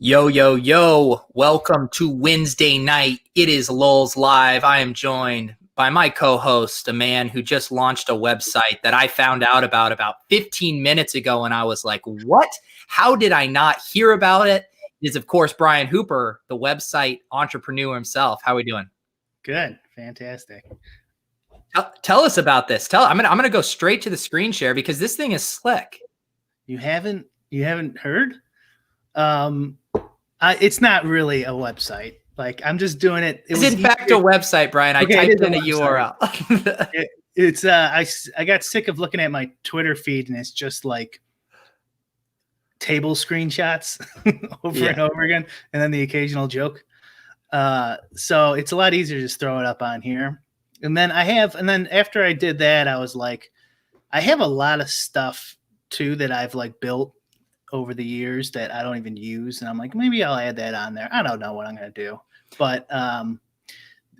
Yo, yo, yo. Welcome to Wednesday night. It is Lolz Live. I am joined by my co-host, a man who just launched a website that I found out about 15 minutes ago, and I was like, what? How did I not hear about it? It is, of course, Brian Hooper, the website entrepreneur himself. How are we doing? Good. Fantastic. Tell us about this. I'm gonna go straight to the screen share because this thing is slick. You haven't heard? It's not really a website. Like, I'm just doing it. It's in fact a website, Brian. I typed in a URL. I got sick of looking at my Twitter feed, and it's just like table screenshots over and over again, and then the occasional joke. So it's a lot easier to just throw it up on here. And then after I did that, I was like, I have a lot of stuff too that I've like built over the years that I don't even use. And I'm like, maybe I'll add that on there. I don't know what I'm going to do, but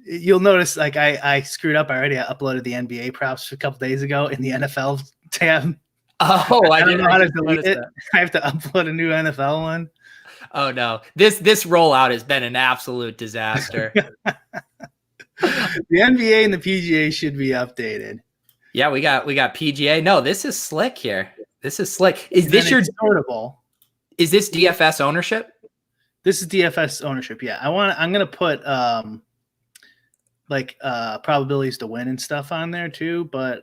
you'll notice like I screwed up already. I uploaded the NBA props a couple days ago in the NFL tab. Oh, I didn't know how to delete it. I have to upload a new NFL one. Oh no, this rollout has been an absolute disaster. The NBA and the PGA should be updated. Yeah, we got PGA. No, this is slick here. This is slick. Is this your sortable? Is this DFS ownership? This is DFS ownership. Yeah, I'm gonna put probabilities to win and stuff on there too, but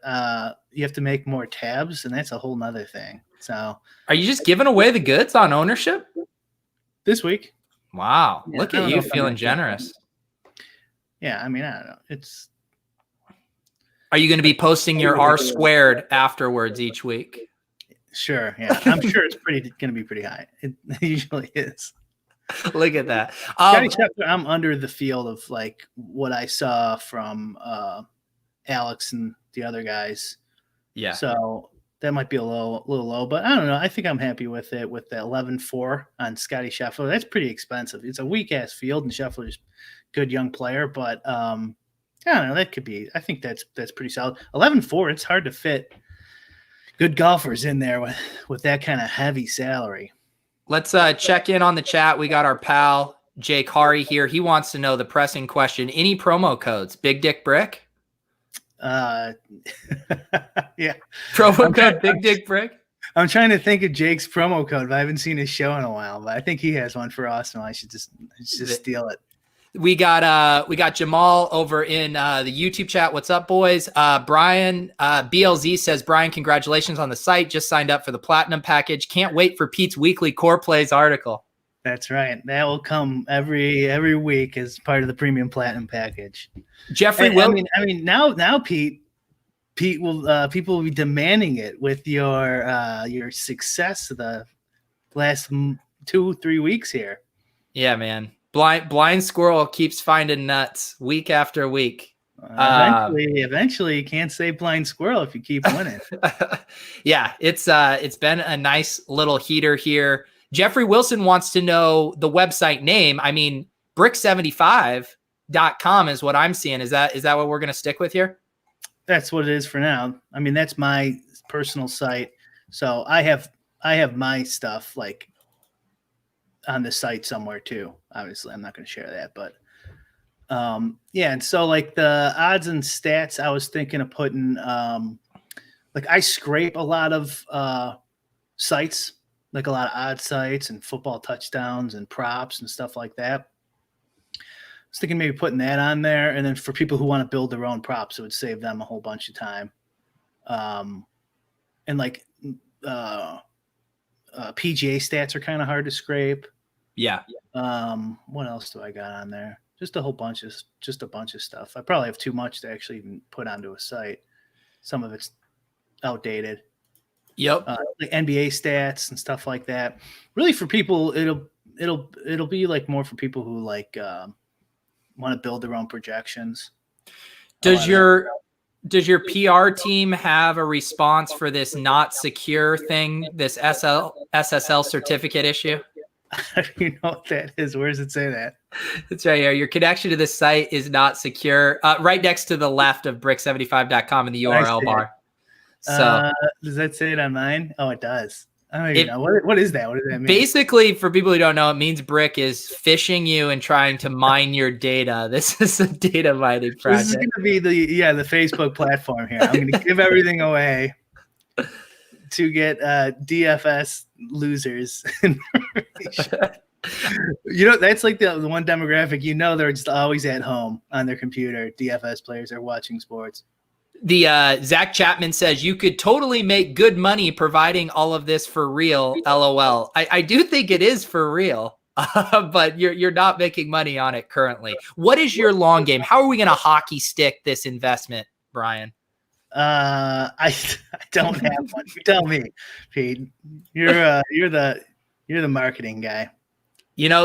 you have to make more tabs, and that's a whole nother thing. So, are you just giving away the goods on ownership this week? Wow, yeah, look at you feeling generous. Yeah, I mean, I don't know. Are you going to be posting your R squared afterwards each week? Sure. Yeah, I'm sure it's going to be pretty high. It usually is. Look at that. I'm under the field of like what I saw from Alex and the other guys. Yeah. So that might be a little low, but I don't know. I think I'm happy with it with the 11-4 on Scotty Scheffler. That's pretty expensive. It's a weak ass field, and Scheffler's good young player, but I don't know. That could be. I think that's pretty solid. 11-4. It's hard to fit good golfers in there with that kind of heavy salary. Let's check in on the chat. We got our pal Jake Hari here. He wants to know the pressing question: any promo codes? Big Dick Brick. Yeah. Promo code Big Dick Brick. I'm trying to think of Jake's promo code, but I haven't seen his show in a while. But I think he has one for Austin. I should just steal it. We got Jamal over in the YouTube chat. What's up, boys? Brian BLZ says, Brian, congratulations on the site. Just signed up for the platinum package. Can't wait for Pete's weekly Core Plays article. That's right. That will come every week as part of the premium platinum package. Jeffrey, I mean, now Pete will people will be demanding it with your success of the last 2-3 weeks here. Yeah, man. Blind squirrel keeps finding nuts week after week. Eventually, you can't say blind squirrel if you keep winning. Yeah, it's been a nice little heater here. Jeffrey Wilson wants to know the website name. I mean, brick75.com is what I'm seeing. Is that what we're going to stick with here? That's what it is for now. I mean, that's my personal site. So I have my stuff like on the site somewhere too. Obviously, I'm not going to share that, but yeah. And so like the odds and stats, I was thinking of putting like I scrape a lot of sites, like a lot of odd sites and football touchdowns and props and stuff like that. I was thinking maybe putting that on there, and then for people who want to build their own props, it would save them a whole bunch of time. And like PGA stats are kind of hard to scrape. Yeah. What else do I got on there? Just a bunch of stuff. I probably have too much to actually even put onto a site. Some of it's outdated. Yep. Like NBA stats and stuff like that. Really, for people, it'll be like more for people who like want to build their own projections. Does your PR team have a response for this not secure thing, this SSL certificate issue? You know what that is? Where does it say that? It's right here. Your connection to this site is not secure. Right next to the left of brick75.com in the URL bar. So does that say it on mine? Oh, it does. I don't even know. What is that? What does that mean? Basically, for people who don't know, it means Brick is phishing you and trying to mine your data. This is a data mining project. This is going to be the Facebook platform here. I'm going to give everything away to get DFS losers. That's like the one demographic, they're just always at home on their computer. DFS players are watching sports. The Zach Chapman says you could totally make good money providing all of this for real. LOL. I do think it is for real, but you're not making money on it currently. What is your long game? How are we going to hockey stick this investment, Brian? I don't have one. You tell me, Pete. You're the marketing guy.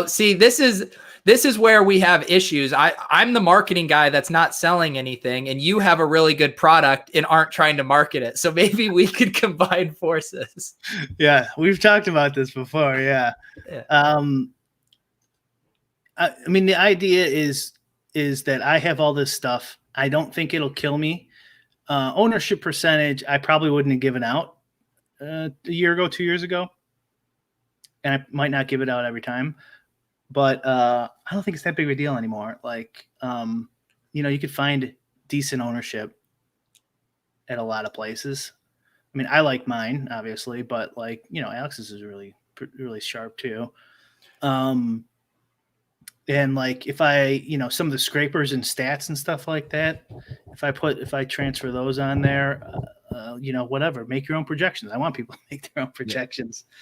See, this is where we have issues. I'm the marketing guy that's not selling anything, and you have a really good product and aren't trying to market it. So maybe we could combine forces. Yeah, we've talked about this before. Yeah. I mean, the idea is that I have all this stuff. I don't think it'll kill me. Ownership percentage, I probably wouldn't have given out a year ago, 2 years ago. And I might not give it out every time, but I don't think it's that big of a deal anymore. Like, you could find decent ownership at a lot of places. I mean, I like mine, obviously, but Alex's is really, really sharp too. And like, if I, some of the scrapers and stats and stuff like that, if I transfer those on there, whatever, make your own projections. I want people to make their own projections. Yeah.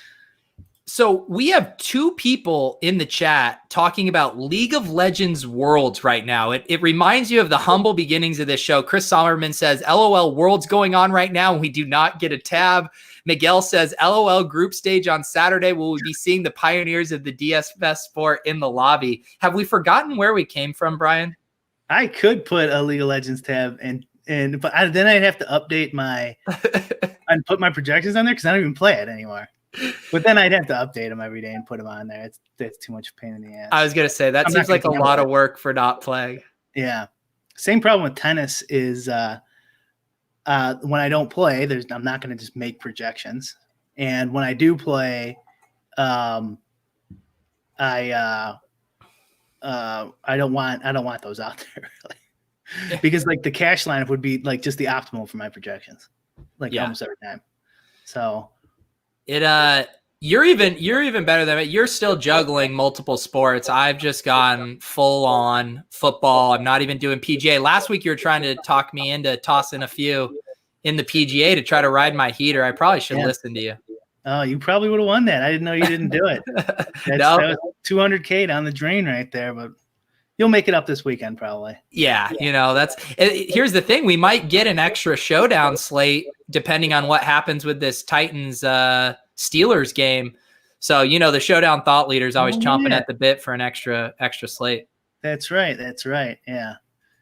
So we have two people in the chat talking about League of Legends Worlds right now. It reminds you of the humble beginnings of this show. Chris Sommerman says, LOL, Worlds going on right now. We do not get a tab. Miguel says, LOL, group stage on Saturday. Will we be seeing the pioneers of the DFS sport in the lobby? Have we forgotten where we came from, Brian? I could put a League of Legends tab but then I'd have to update and put my projections on there because I don't even play it anymore. But then I'd have to update them every day and put them on there. That's too much pain in the ass. I was going to say, that seems like a lot of work for not playing. Yeah. Same problem with tennis is when I don't play, I'm not going to just make projections. And when I do play, I don't want those out there really. Because like the cash lineup would be like just the optimal for my projections. Almost every time. So you're even better than me. You're still juggling multiple sports. I've just gone full on football. I'm not even doing PGA. Last week you were trying to talk me into tossing a few in the PGA to try to ride my heater. I probably should listen to you. Oh, you probably would have won that. I didn't know you didn't do it. That was $200K down the drain right there, but you'll make it up this weekend probably. Yeah. Here's the thing. We might get an extra showdown slate depending on what happens with this Titans Steelers game. So, the showdown thought leader is always chomping at the bit for an extra slate. That's right. Yeah.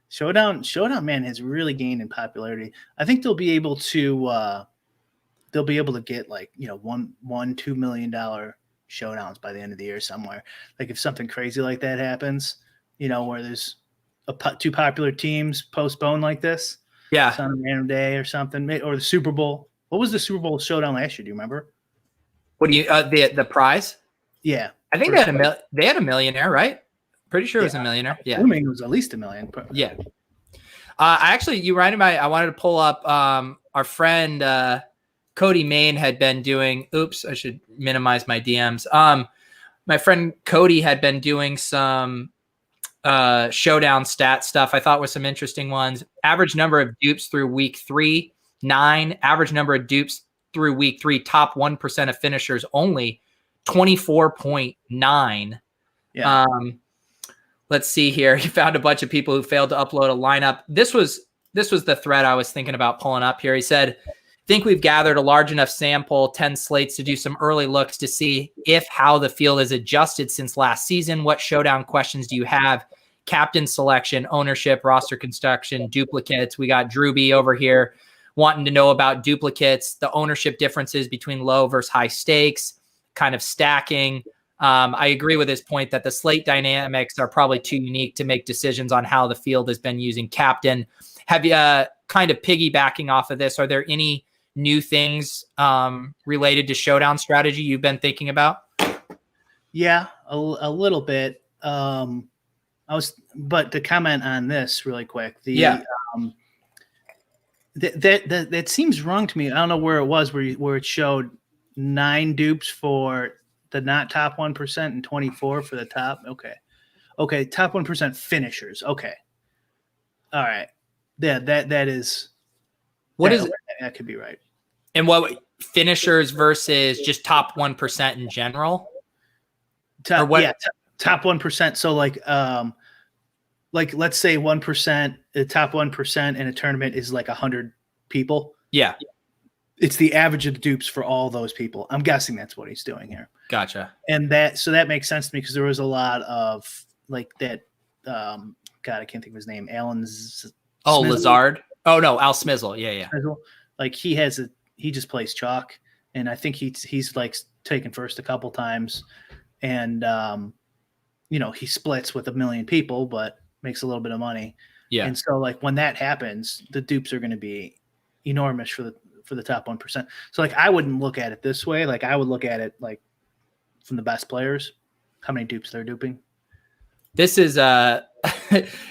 Showdown, man, has really gained in popularity. I think they'll be able to get like, $1-2 million showdowns by the end of the year somewhere. Like if something crazy like that happens, where there's two popular teams postponed like this. Yeah. On a random day or something, or the Super Bowl. What was the Super Bowl showdown last year? Do you remember? What do you, the prize? Yeah. I think they had a millionaire, right? Pretty sure it was a millionaire. Yeah. I mean, it was at least $1 million. Yeah. You reminded me, I wanted to pull up our friend, Cody Main had been doing, I should minimize my DMs. My friend Cody had been doing some showdown stat stuff. I thought was some interesting ones. Average number of dupes through week 3, 9. Average number of dupes through week 3, top 1% of finishers only 24.9. Yeah. Let's see here. He found a bunch of people who failed to upload a lineup. This was the thread I was thinking about pulling up here. He said, think we've gathered a large enough sample, 10 slates, to do some early looks to see how the field has adjusted since last season. What showdown questions do you have? Captain selection, ownership, roster construction, duplicates. We got Drewby over here wanting to know about duplicates, the ownership differences between low versus high stakes, kind of stacking. I agree with his point that the slate dynamics are probably too unique to make decisions on how the field has been using captain. Have you kind of piggybacking off of this? Are there any new things related to Showdown strategy you've been thinking about? Yeah, a little bit. But to comment on this really quick, that seems wrong to me. I don't know where it was where it showed 9 dupes for the not top 1% and 24 for the top. Okay, top 1% finishers. Okay, all right. Yeah, that is. That could be right. And what finishers versus just top 1% in general? Top 1%. So like let's say 1%, the top 1% in a tournament is like 100 people. Yeah. It's the average of the dupes for all those people. I'm guessing that's what he's doing here. Gotcha. And that makes sense to me because there was a lot of like that. God, I can't think of his name. Alan's. Lazard. Oh no, Al Smizzle. Yeah. Smizzle. Like he just plays chalk, and I think he's like taken first a couple times, and he splits with 1 million people, but makes a little bit of money. Yeah. And so like when that happens, the dupes are going to be enormous for the top 1%. So like I wouldn't look at it this way. Like I would look at it like from the best players, how many dupes they're duping. This is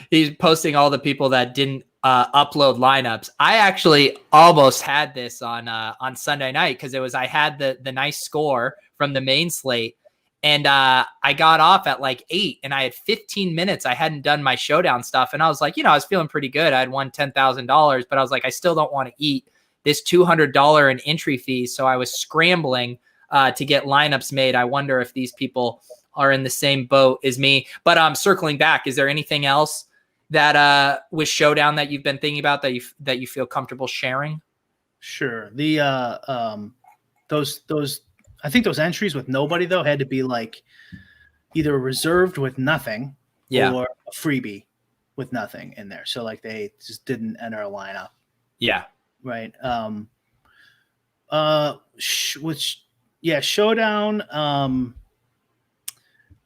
he's posting all the people that didn't upload lineups. I actually almost had this on Sunday night because I had the nice score from the main slate. And I got off at like 8 and I had 15 minutes. I hadn't done my Showdown stuff. And I was like, I was feeling pretty good. I had won $10,000, but I was like, I still don't want to eat this $200 in entry fees. So I was scrambling to get lineups made. I wonder if these people are in the same boat as me. But circling back, is there anything else that with Showdown that you've been thinking about that you feel comfortable sharing? Sure. The those I think those entries with nobody though had to be like either reserved with nothing or a freebie with nothing in there. So like they just didn't enter a lineup. Yeah. Right. Showdown.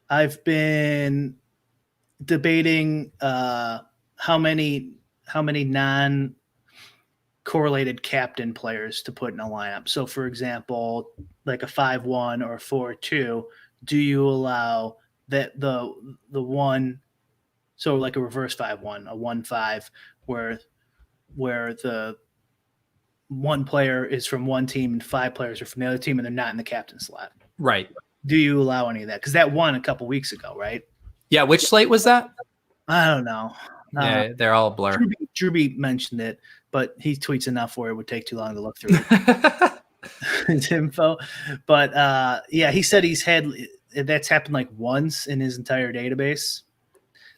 I've been debating how many non-correlated captain players to put in a lineup. So for example, like a 5-1 or a 4-2, do you allow that the one, so like a reverse 5-1, a 1-5, where the one player is from one team and 5 players are from the other team and they're not in the captain slot? Right. Do you allow any of that? Because that won a couple weeks ago, right? Yeah. Which slate was that? I don't know. Yeah, they're all a blur. Drewby mentioned it, but he tweets enough where it would take too long to look through his info. But he said that's happened like once in his entire database.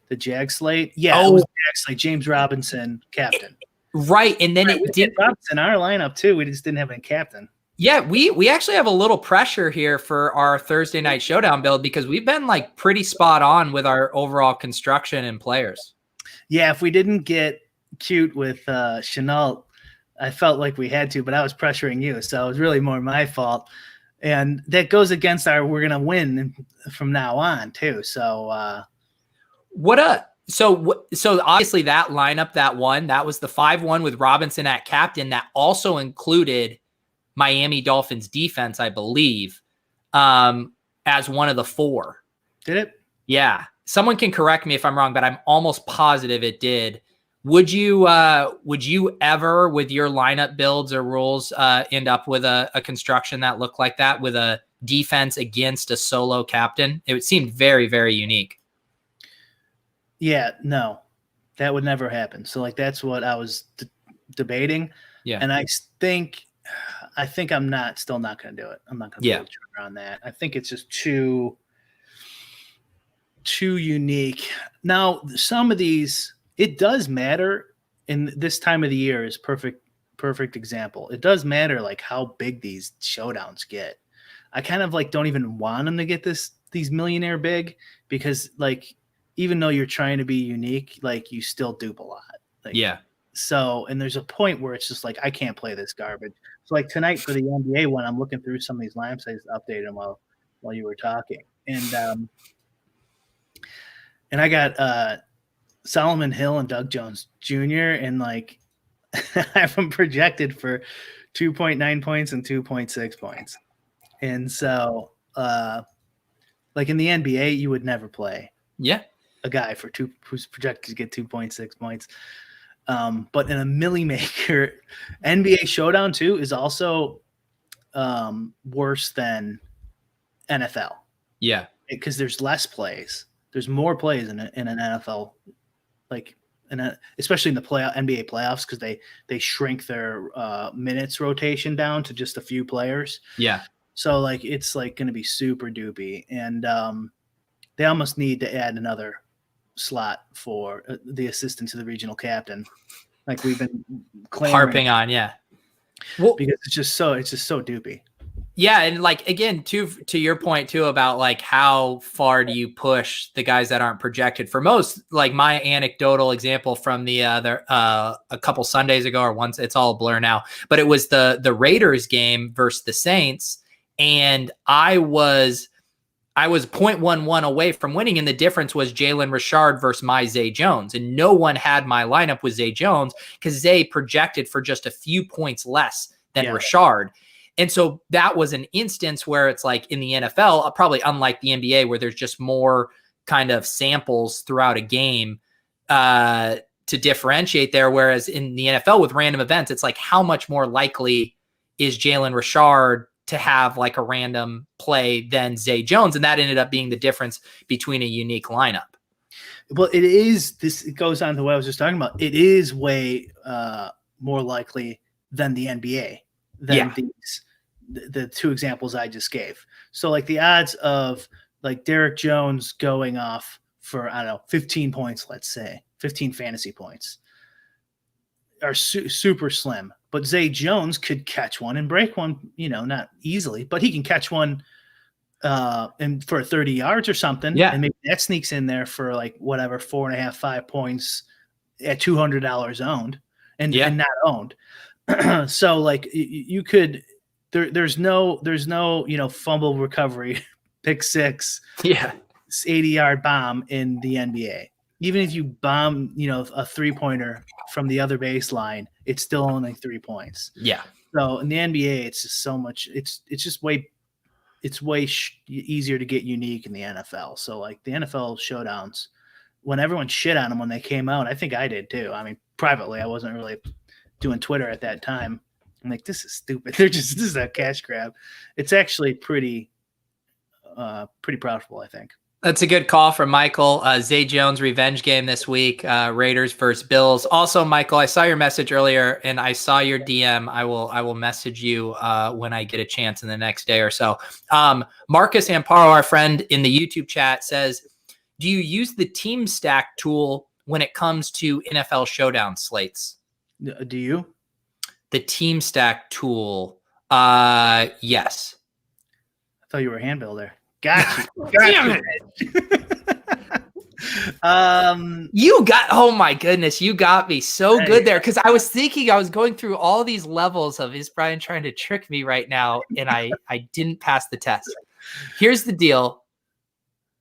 The Jag slate. Yeah, it was Jag slate. James Robinson, captain. Right. And then it did Robinson our lineup too. We just didn't have any captain. Yeah, we actually have a little pressure here for our Thursday night Showdown build because we've been like pretty spot on with our overall construction and players. Yeah, if we didn't get cute with Chenault, I felt like we had to, but I was pressuring you, so it was really more my fault. And that goes against we're going to win from now on too. So so obviously that lineup that was the 5-1 with Robinson at captain that also included Miami Dolphins defense, I believe, as one of the 4. Did it? Yeah. Someone can correct me if I'm wrong, but I'm almost positive it did. Would you ever, with your lineup builds or rules, end up with a construction that looked like that with a defense against a solo captain? It would seem very, very unique. Yeah, no, that would never happen. So like, that's what I was debating. Yeah. And I think I'm still not going to do it. I'm not going to pull the trigger on that. I think it's just too unique. Now, some of these, it does matter, and this time of the year is perfect example. It does matter like how big these showdowns get. I kind of like don't even want them to get these millionaire big, because like even though you're trying to be unique, like you still dupe a lot. Like, yeah. So, and there's a point where it's just like, I can't play this garbage. So like tonight for the NBA one, I'm looking through some of these lineups. I just updated them while you were talking. And I got Solomon Hill and Doug Jones Jr. and like I have them projected for 2.9 points and 2.6 points. And so, like in the NBA, you would never play a guy who's projected to get 2.6 points. But in a Millie Maker, NBA Showdown 2 is also worse than NFL. Yeah. Because there's less plays. There's more plays in an NFL, especially in the NBA playoffs, because they shrink their minutes rotation down to just a few players. Yeah. So it's going to be super doopy, and they almost need to add another slot for the assistant to the regional captain, like we've been harping on. Yeah. Well, because it's just so doopy. Yeah, and again, to your point too about how far do you push the guys that aren't projected? For most, my anecdotal example from the a couple Sundays ago, or once, it's all a blur now, but it was the Raiders game versus the Saints, and I was 0.11 away from winning, and the difference was Jalen Richard versus my Zay Jones, and no one had my lineup with Zay Jones because Zay projected for just a few points less than Richard. And so that was an instance where it's in the NFL, probably unlike the NBA, where there's just more kind of samples throughout a game to differentiate there. Whereas in the NFL with random events, it's how much more likely is Jalen Richard to have a random play than Zay Jones. And that ended up being the difference between a unique lineup. Well, it goes on to what I was just talking about. It is way more likely than the NBA, than the two examples I just gave. So the odds of Derek Jones going off for, 15 points, let's say 15 fantasy points are super slim, but Zay Jones could catch one and break one, not easily, but he can catch one and for 30 yards or something. Yeah. And maybe that sneaks in there for 4.5, 5 points at $200 owned and not owned. So you could, there's no fumble recovery, pick six, 80-yard bomb in the NBA. Even if you bomb, a 3-pointer from the other baseline, it's still only 3 points. Yeah. So in the NBA, it's just so much. It's just way easier to get unique in the NFL. So the NFL showdowns, when everyone shit on them when they came out, I think I did too. I mean, privately, I wasn't really doing Twitter at that time. I'm this is stupid. This is a cash grab. It's actually pretty profitable, I think. That's a good call from Michael. Zay Jones revenge game this week. Raiders versus Bills. Also, Michael, I saw your message earlier and I saw your DM. I will message you when I get a chance in the next day or so. Marcus Amparo, our friend in the YouTube chat, says, do you use the team stack tool when it comes to NFL Showdown slates? Do you? The team stack tool. Yes. I thought you were a hand builder. Got you. Damn it. You got, oh my goodness, you got me so good there. Cause I was thinking, I was going through all these levels of, is Brian trying to trick me right now? And I didn't pass the test. Here's the deal.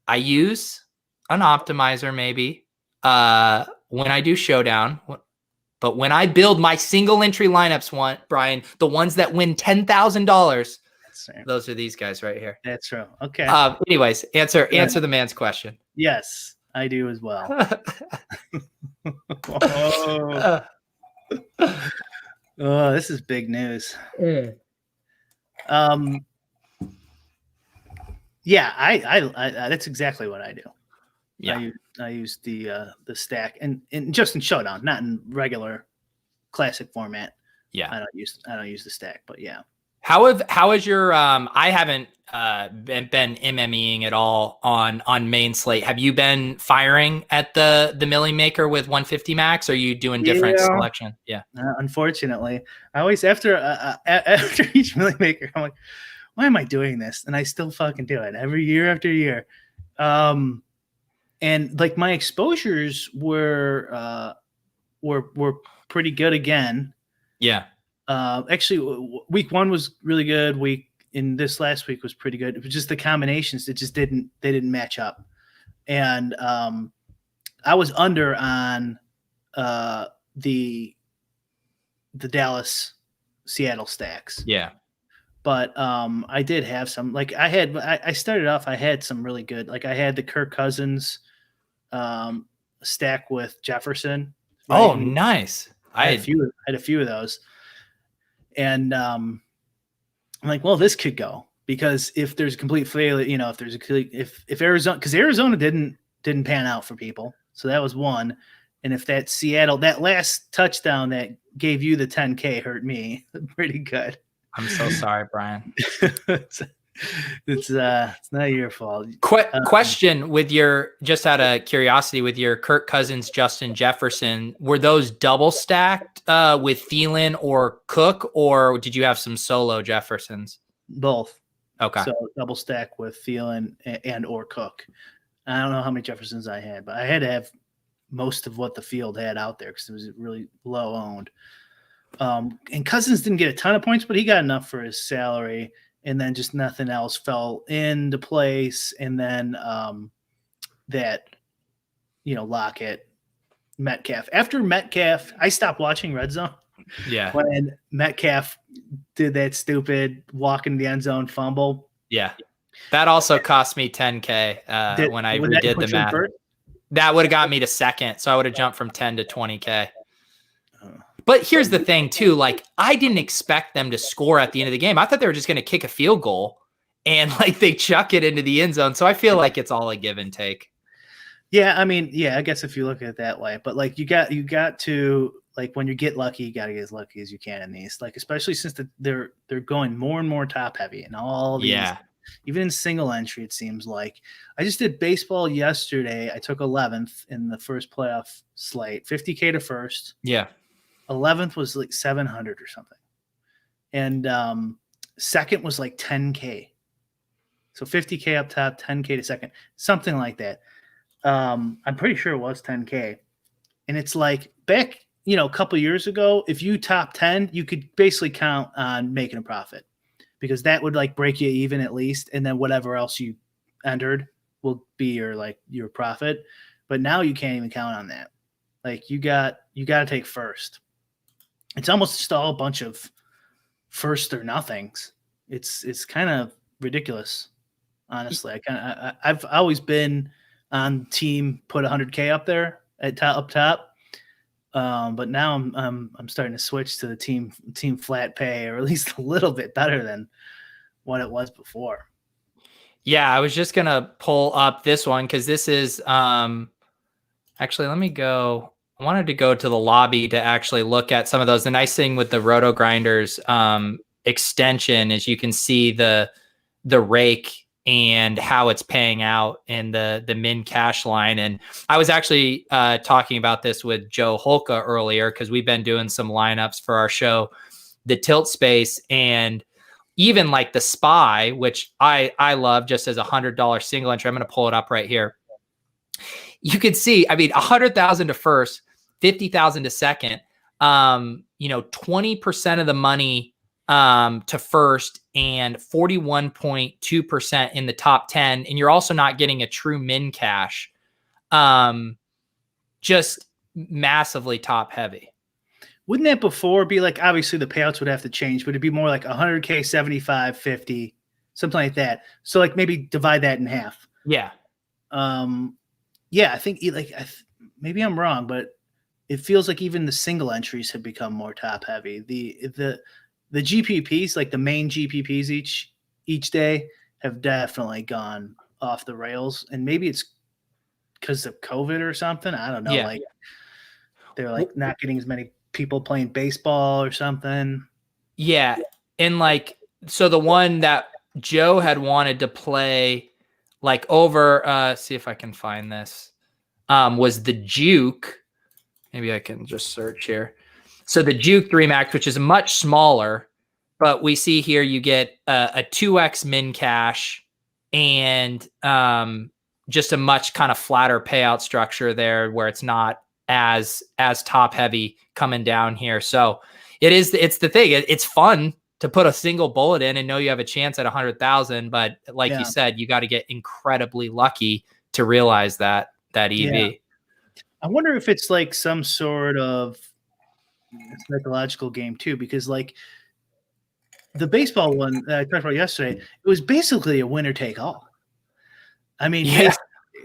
I use an optimizer maybe when I do Showdown, but when I build my single entry lineups, Brian, the ones that win $10,000, those are these guys right here. That's true. Okay. Anyways, answer the man's question. Yes, I do as well. Oh, this is big news. Yeah, I that's exactly what I do. Yeah, I use the stack and just in Showdown, not in regular classic format. Yeah, I don't use the stack, but yeah. How is your I haven't been MMEing at all on main slate. Have you been firing at the Millie Maker with 150 max? Or are you doing different selection? Yeah. Unfortunately, I always after each Millie Maker, I'm like, why am I doing this? And I still fucking do it every year after year. And my exposures were pretty good again. Yeah. Actually, week one was really good. This last week was pretty good. It was just the combinations that just didn't match up. And I was under on the Dallas Seattle stacks. Yeah. But I did have some, like I started off, I had some really good, like I had the Kirk Cousins stack with Jefferson. Right? Oh, nice. I had a few of those. And I'm like, well, this could go, because if there's a complete failure, if there's if Arizona, because Arizona didn't pan out for people. So that was one. And if that Seattle, that last touchdown that gave you the 10K hurt me pretty good. I'm so sorry, Brian. It's not your fault. Question with your, just out of curiosity, with your Kirk Cousins, Justin Jefferson, were those double stacked with Thielen or Cook, or did you have some solo Jeffersons? Both. Okay. So double stack with Thielen and or Cook. I don't know how many Jeffersons I had, but I had to have most of what the field had out there because it was really low owned. And Cousins didn't get a ton of points, but he got enough for his salary. And then just nothing else fell into place. And then Lockett, Metcalf. After Metcalf, I stopped watching Red Zone. Yeah. When Metcalf did that stupid walk in the end zone fumble. Yeah. That also cost me 10K when I redid the math. That would have got me to second. So I would have jumped from 10 to 20K. But here's the thing too, like I didn't expect them to score at the end of the game. I thought they were just going to kick a field goal and like they chuck it into the end zone. So I feel like it's all a give and take. Yeah. I mean, yeah, I guess if you look at it that way, but like you got to, like when you get lucky, you got to get as lucky as you can in these, like, especially since they're going more and more top heavy and all these, even in single entry, it seems like. I just did baseball yesterday. I took 11th in the first playoff slate, 50K to first. Yeah. 11th was like 700 or something. And second was like 10K. So 50K up top, 10K to second, something like that. I'm pretty sure it was 10K. And it's like back, a couple years ago, if you top 10, you could basically count on making a profit because that would like break you even at least. And then whatever else you entered will be your profit. But now you can't even count on that. Like you got to take first. It's almost just all a bunch of first or nothings. It's kind of ridiculous, honestly. I've always been on team put 100K up there up top, but now I'm starting to switch to the team flat pay, or at least a little bit better than what it was before. Yeah, I was just gonna pull up this one because this is actually. Let me go. I wanted to go to the lobby to actually look at some of those. The nice thing with the Roto Grinders extension is you can see the rake and how it's paying out in the min cash line. And I was actually talking about this with Joe Holka earlier because we've been doing some lineups for our show, the Tilt Space, and even like the Spy, which I love just as $100 single entry. I'm going to pull it up right here. You can see, I mean, 100,000 to first, 50,000 to second, 20% of the money to first and 41.2% in the top 10. And you're also not getting a true min cash, just massively top heavy. Wouldn't that before be like, obviously the payouts would have to change, but it'd be more like 100K, 75, 50, something like that. So like maybe divide that in half. Yeah. Yeah, I think maybe I'm wrong, but it feels like even the single entries have become more top heavy. The GPPs, like the main GPPs each day, have definitely gone off the rails, and maybe it's because of COVID or something. I don't know. Yeah. Like they're like not getting as many people playing baseball or something. Yeah, and like so the one that Joe had wanted to play like over, see if I can find this, was the Juke. Maybe I can just search here. So the Juke 3 Max, which is much smaller, but we see here you get a 2x min cash and just a much kind of flatter payout structure there where it's not as top heavy coming down here. So it's the thing. It's fun to put a single bullet in and know you have a chance at 100,000. But like you said, you got to get incredibly lucky to realize that EV. Yeah. I wonder if it's like some sort of psychological game too, because like the baseball one that I talked about yesterday, it was basically a winner take all. I mean, Yeah.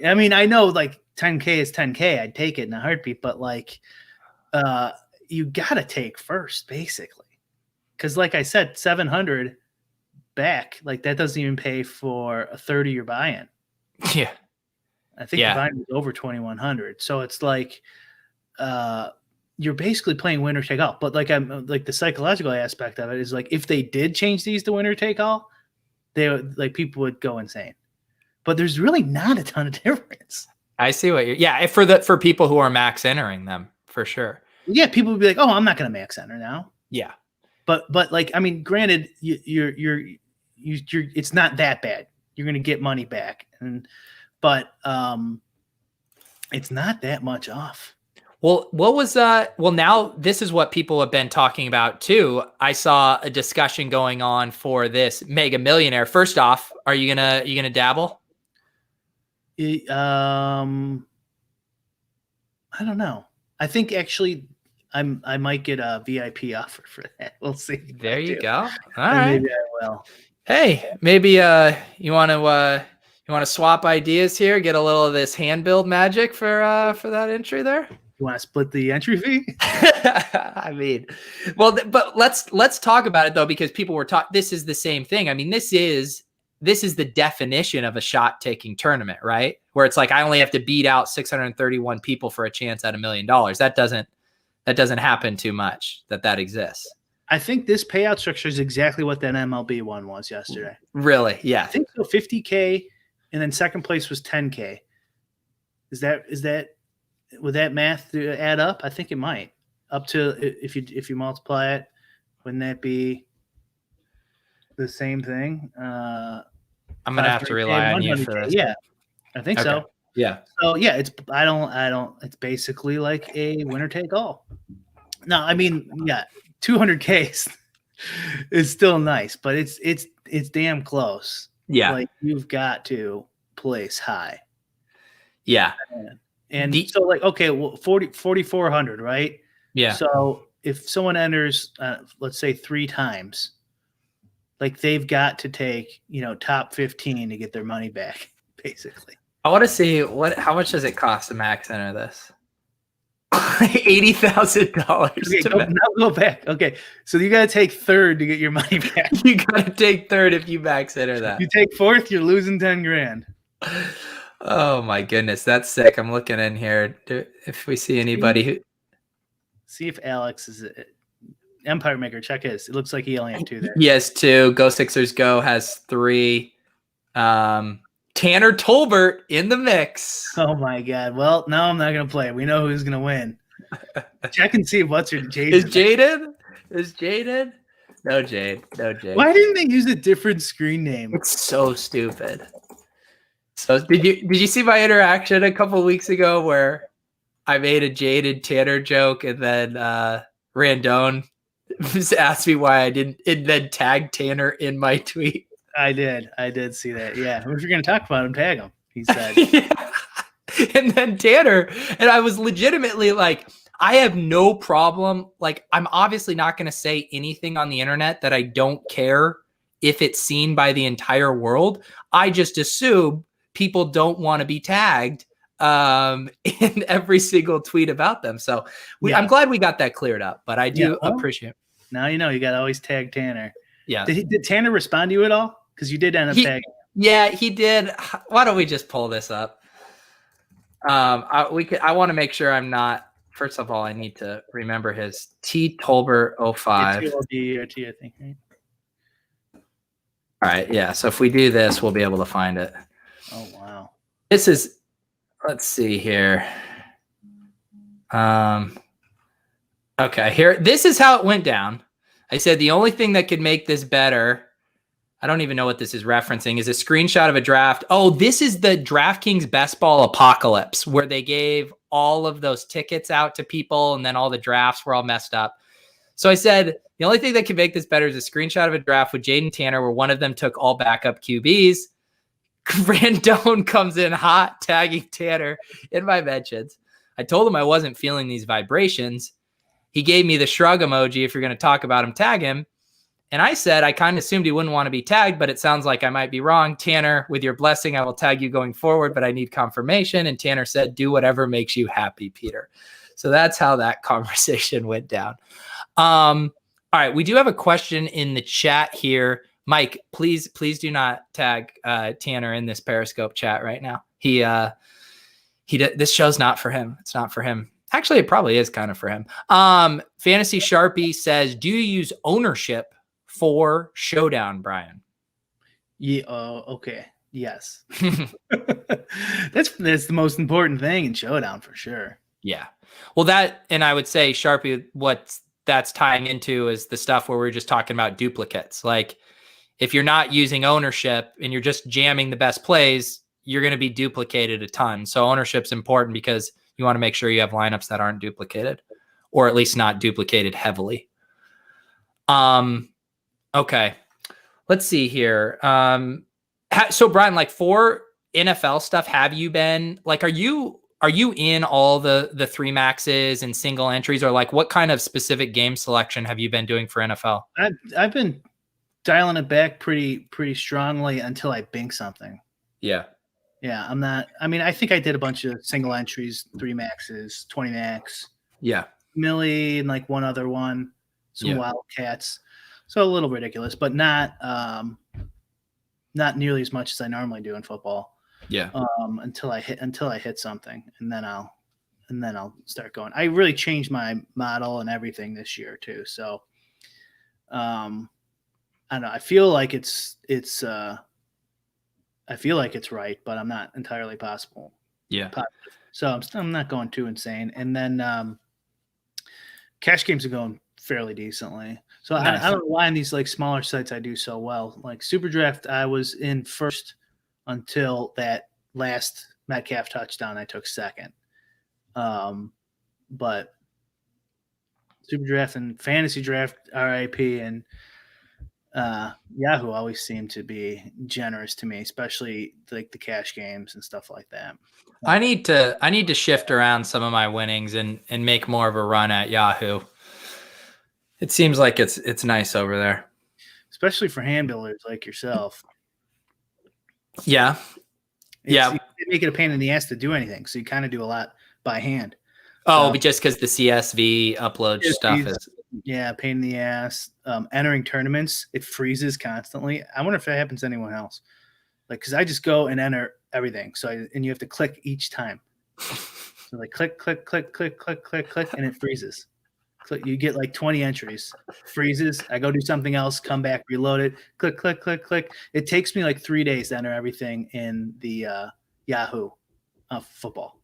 I know like 10K is 10K. I'd take it in a heartbeat, but like, you got to take first basically. Cause like I said, 700 back, like that doesn't even pay for a 30-year buy-in. Yeah. I think the buy-in was over 2,100. So it's like, you're basically playing winner take all. But like I'm like the psychological aspect of it is like if they did change these to winner take all, they would like people would go insane. But there's really not a ton of difference. I see what you're for people who are max entering them for sure. Yeah, people would be like, "Oh, I'm not going to max enter now." Yeah. But like I mean, granted, you're it's not that bad. You're going to get money back, but it's not that much off. Well, what was well, now this is what people have been talking about too. I saw a discussion going on for this Mega Millionaire. First off, are you gonna dabble? I don't know. I think actually I might get a VIP offer for that. We'll see. There you go. All right. Maybe I will. Hey, maybe you want to swap ideas here, get a little of this hand build magic for that entry there? You want to split the entry fee? I mean, well, but let's talk about it though, because people were talking. This is the same thing. I mean, this is the definition of a shot taking tournament, right? Where it's like I only have to beat out 631 people for a chance at $1 million. That doesn't happen too much. That exists. I think this payout structure is exactly what that MLB one was yesterday. Really? Yeah. I think so. 50K, and then second place was 10K. Is that? Would that math add up? I think it might. Up to if you multiply it, wouldn't that be the same thing? I'm gonna have to rely on you for this. Yeah, I think so. Yeah. So yeah, it's It's basically like a winner take all. No, I mean 200K is still nice, but it's damn close. Yeah, like you've got to place high. Yeah. And so like, okay, well, 4,400, right? Yeah. So if someone enters, let's say 3 times, like they've got to take, top 15 to get their money back, basically. I want to see how much does it cost to max enter this? $80,000. Okay, now go back. Okay, so you got to take third to get your money back. You got to take third if you max enter that. If you take fourth, you're losing 10 grand. Oh my goodness, that's sick. I'm looking in here if we see anybody who. See if Alex is Empire Maker. Check his. It looks like he only had 2 there. He has 2. Go Sixers Go has 3. Tanner Tolbert in the mix. Oh my God. Well, now I'm not gonna play. We know who's gonna win. Check and see what's your Jaden. Is Jaden? No Jade. Why didn't they use a different screen name? It's so stupid. So did you see my interaction a couple of weeks ago where I made a Jaded Tanner joke and then Randone asked me why I didn't and then tag Tanner in my tweet? I did see that. Yeah. If you're gonna talk about him, tag him, he said. Yeah. And then Tanner, and I was legitimately like, I have no problem. Like, I'm obviously not gonna say anything on the internet that I don't care if it's seen by the entire world. I just assume people don't want to be tagged in every single tweet about them. So I'm glad we got that cleared up, but I do appreciate it. Now you can always tag Tanner. Yeah. Did Tanner respond to you at all? Because you did end up tagging. Yeah, he did. Why don't we just pull this up? I want to make sure I'm not. First of all, I need to remember his T Tolbert 05. TLD or T, I think. Right? All right. Yeah. So if we do this, we'll be able to find it. Oh, wow. This is, let's see here. Okay, here. This is how it went down. I said the only thing that could make this better, I don't even know what this is referencing, is a screenshot of a draft. Oh, this is the DraftKings Best Ball Apocalypse, where they gave all of those tickets out to people and then all the drafts were all messed up. So I said, the only thing that could make this better is a screenshot of a draft with Jaden Tanner where one of them took all backup QBs. Randone comes in hot, tagging Tanner in my mentions. I told him I wasn't feeling these vibrations. He gave me the shrug emoji. If you're going to talk about him, tag him. And I said, I kind of assumed he wouldn't want to be tagged, but it sounds like I might be wrong. Tanner, with your blessing, I will tag you going forward, but I need confirmation. And Tanner said, do whatever makes you happy, Peter. So that's how that conversation went down. All right. We do have a question in the chat here. Mike, please do not tag Tanner in this Periscope chat right now. This show's not for him. It's not for him. Actually, it probably is kind of for him. Fantasy Sharpie says, do you use ownership for Showdown, Brian? Yeah. Okay. Yes. That's the most important thing in Showdown for sure. Yeah. Well, and I would say, Sharpie, what that's tying into is the stuff where we're just talking about duplicates. Like, if you're not using ownership and you're just jamming the best plays, you're going to be duplicated a ton. So ownership's important because you want to make sure you have lineups that aren't duplicated, or at least not duplicated heavily. Okay. Let's see here. So Brian, like for NFL stuff, have you been like, are you in all the three maxes and single entries, or like what kind of specific game selection have you been doing for NFL? I've been dialing it back pretty strongly until I bink something. Yeah. Yeah. I'm not, I mean, I think I did a bunch of single entries, 3 maxes, 20 max. Yeah. Millie and like one other one, some Wildcats. So a little ridiculous, but not nearly as much as I normally do in football. Yeah. Until I hit something, and then I'll start going. I really changed my model and everything this year too. So, I don't know. I feel like it's right, but I'm not entirely positive. So I'm not going too insane. And then cash games are going fairly decently. So nice. I don't know why on these like smaller sites I do so well. Like Super Draft, I was in first until that last Metcalf touchdown. I took second. But Super Draft and Fantasy Draft, RIP, and Yahoo always seem to be generous to me, especially like the cash games and stuff like that. I need to shift around some of my winnings and make more of a run at Yahoo. It seems like it's nice over there, especially for hand builders like yourself. Yeah, they make it a pain in the ass to do anything, so you kind of do a lot by hand. Oh, but just because the CSV upload stuff is pain in the ass. Entering tournaments, it freezes constantly. I wonder if that happens to anyone else. Like, because I just go and enter everything, and you have to click each time. So like click, and it freezes. You get like 20 entries, freezes. I go do something else, come back, reload it, click. It takes me like 3 days to enter everything in the Yahoo football.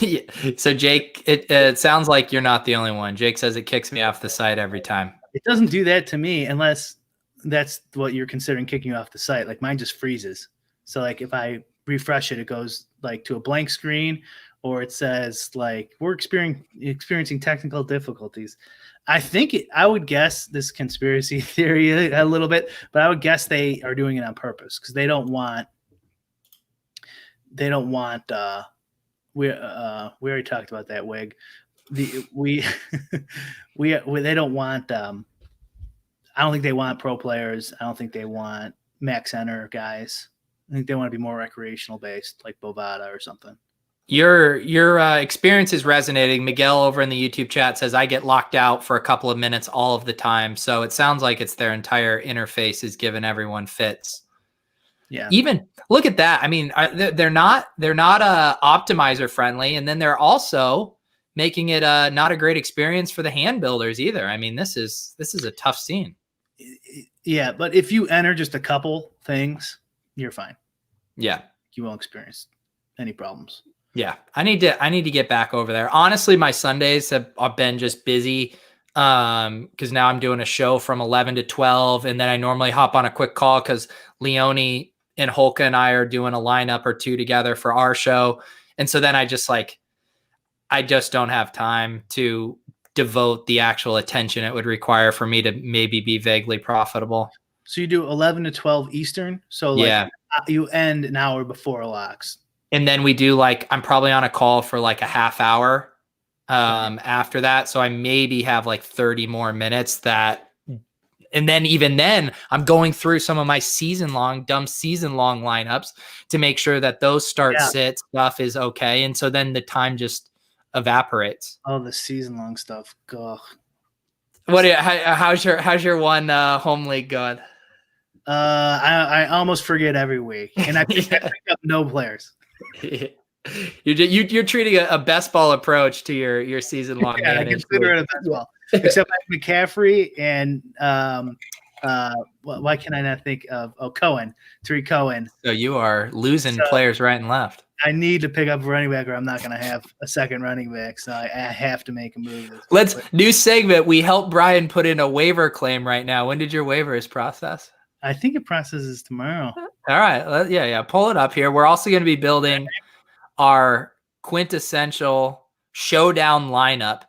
Yeah. So Jake, it sounds like you're not the only one. Jake says it kicks me off the site every time. It doesn't do that to me unless that's what you're considering kicking you off the site. Like mine just freezes. So like if I refresh it, it goes like to a blank screen, or it says like we're experiencing technical difficulties. I would guess this conspiracy theory a little bit, but I would guess they are doing it on purpose because they don't want we already talked about that, Wig. They don't want I don't think they want pro players. I don't think they want max enter guys. I think they want to be more recreational based, like Bovada or something. Your experience is resonating. Miguel over in the YouTube chat says I get locked out for a couple of minutes all of the time. So it sounds like it's their entire interface is given everyone fits. Yeah. Even look at that. I mean, they're not optimizer friendly, and then they're also making it not a great experience for the hand builders either. I mean, this is a tough scene. Yeah, but if you enter just a couple things, you're fine. Yeah, you won't experience any problems. Yeah, I need to get back over there. Honestly, my Sundays have been just busy because now I'm doing a show from 11 to 12, and then I normally hop on a quick call because Leone and Holka and I are doing a lineup or two together for our show, and so then I just don't have time to devote the actual attention it would require for me to maybe be vaguely profitable. So you do 11 to 12 Eastern. So like you end an hour before locks. And then we do I'm probably on a call for like a half hour after that. So I maybe have like 30 more minutes that And then even then, I'm going through some of my dumb season long lineups to make sure that those sit stuff is okay. And so then the time just evaporates. Oh, the season long stuff. Ugh. How's your one home league going? I almost forget every week, and I pick up no players. You're treating a best ball approach to your season long management. I consider it a best ball, except I have McCaffrey and why can I not think of Tariq Cohen? So you are losing players right and left. I need to pick up a running back, or I'm not going to have a second running back. So I have to make a move. New segment. We help Brian put in a waiver claim right now. When did your waivers process? I think it processes tomorrow. All right. Yeah. Pull it up here. We're also going to be building our quintessential showdown lineup.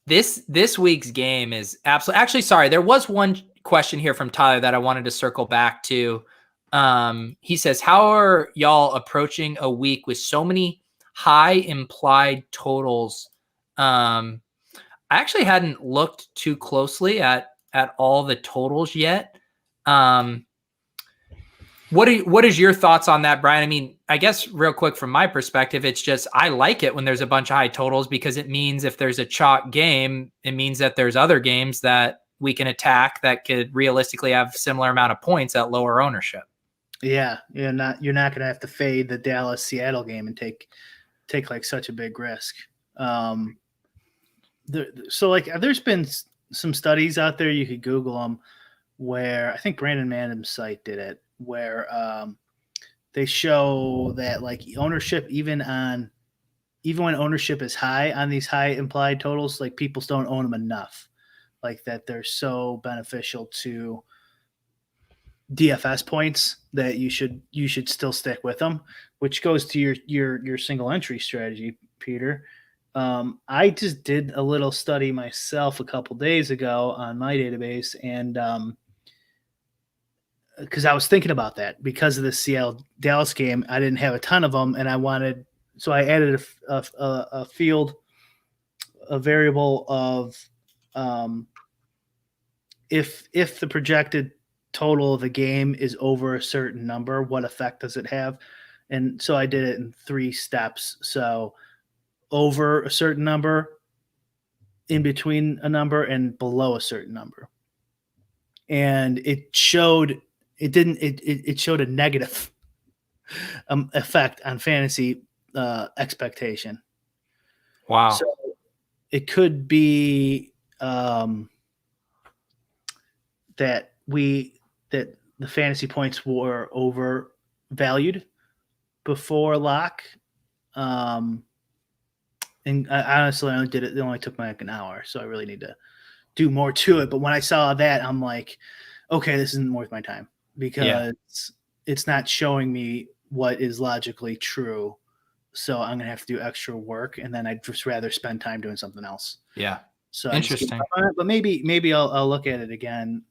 This week's game is absolutely. Actually, sorry. There was one question here from Tyler that I wanted to circle back to. He says, how are y'all approaching a week with so many high implied totals? I actually hadn't looked too closely at all the totals yet. What is your thoughts on that, Brian? I mean, I guess real quick from my perspective, it's just I like it when there's a bunch of high totals because it means if there's a chalk game, it means that there's other games that we can attack that could realistically have similar amount of points at lower ownership. Yeah, you're not going to have to fade the Dallas-Seattle game and take like such a big risk. There's been some studies out there, you could Google them, where I think Brandon Mandom's site did it, where they show that like ownership, even when ownership is high on these high implied totals, like people don't own them enough, like that they're so beneficial to DFS points that you should still stick with them, which goes to your single entry strategy, Peter. I just did a little study myself a couple days ago on my database, and because I was thinking about that because of the Seattle Dallas game, I didn't have a ton of them, and so I added a variable of if the projected total of the game is over a certain number, what effect does it have? And so I did it in 3 steps. So over a certain number, in between a number, and below a certain number. And it showed it showed a negative effect on fantasy expectation. Wow. So it could be that the fantasy points were overvalued before lock. And I honestly only did it. It only took me like an hour, so I really need to do more to it. But when I saw that, I'm like, okay, this isn't worth my time because it's not showing me what is logically true. So I'm gonna have to do extra work, and then I'd just rather spend time doing something else. Yeah. So interesting. But maybe I'll look at it again.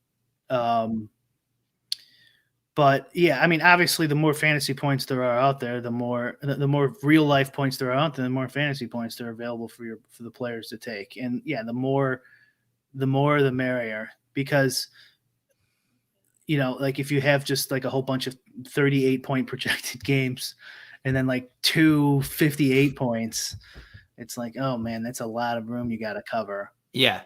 But yeah, I mean, obviously, the more fantasy points there are out there, the more real life points there are out there, the more fantasy points that are available for the players to take. And yeah, the more the merrier, because like if you have just like a whole bunch of 38 point projected games, and then like 258 points, it's like, oh man, that's a lot of room you got to cover. Yeah,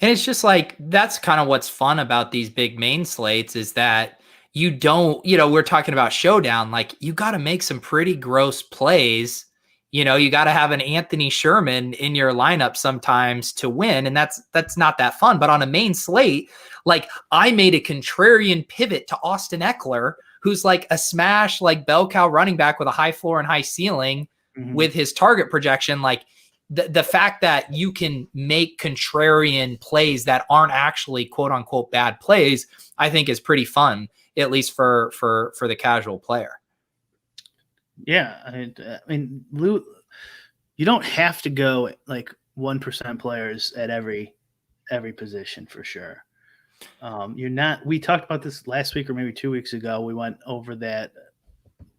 and it's just like that's kind of what's fun about these big main slates is that. You don't, we're talking about showdown, like you got to make some pretty gross plays. You got to have an Anthony Sherman in your lineup sometimes to win. And that's not that fun. But on a main slate, like I made a contrarian pivot to Austin Eckler, who's like a smash, like bell cow running back with a high floor and high ceiling with his target projection. Like the fact that you can make contrarian plays that aren't actually quote unquote bad plays, I think is pretty fun. At least for the casual player. Yeah. I mean, you don't have to go like 1% players at every position for sure. We talked about this last week or maybe 2 weeks ago. We went over that